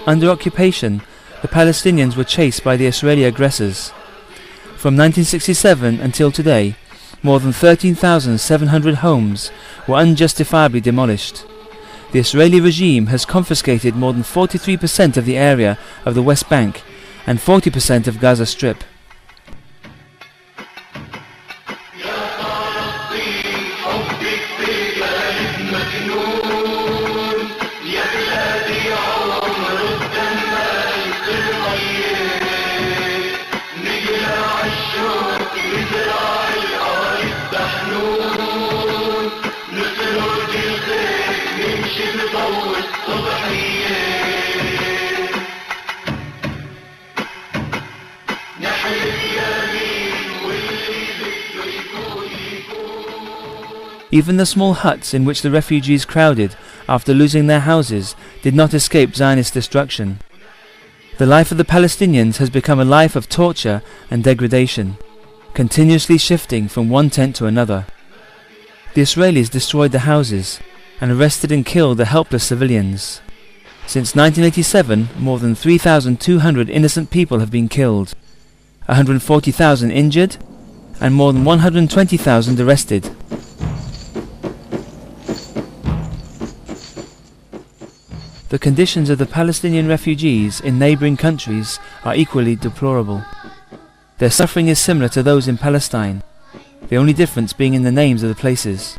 Under occupation, the Palestinians were chased by the Israeli aggressors. From 1967 until today, more than 13,700 homes were unjustifiably demolished. The Israeli regime has confiscated more than 43% of the area of the West Bank and 40% of Gaza Strip. Even the small huts in which the refugees crowded after losing their houses did not escape Zionist destruction. The life of the Palestinians has become a life of torture and degradation, continuously shifting from one tent to another. The Israelis destroyed the houses and arrested and killed the helpless civilians. Since 1987, more than 3,200 innocent people have been killed, 140,000 injured, and more than 120,000 arrested. The conditions of the Palestinian refugees in neighbouring countries are equally deplorable. Their suffering is similar to those in Palestine, the only difference being in the names of the places.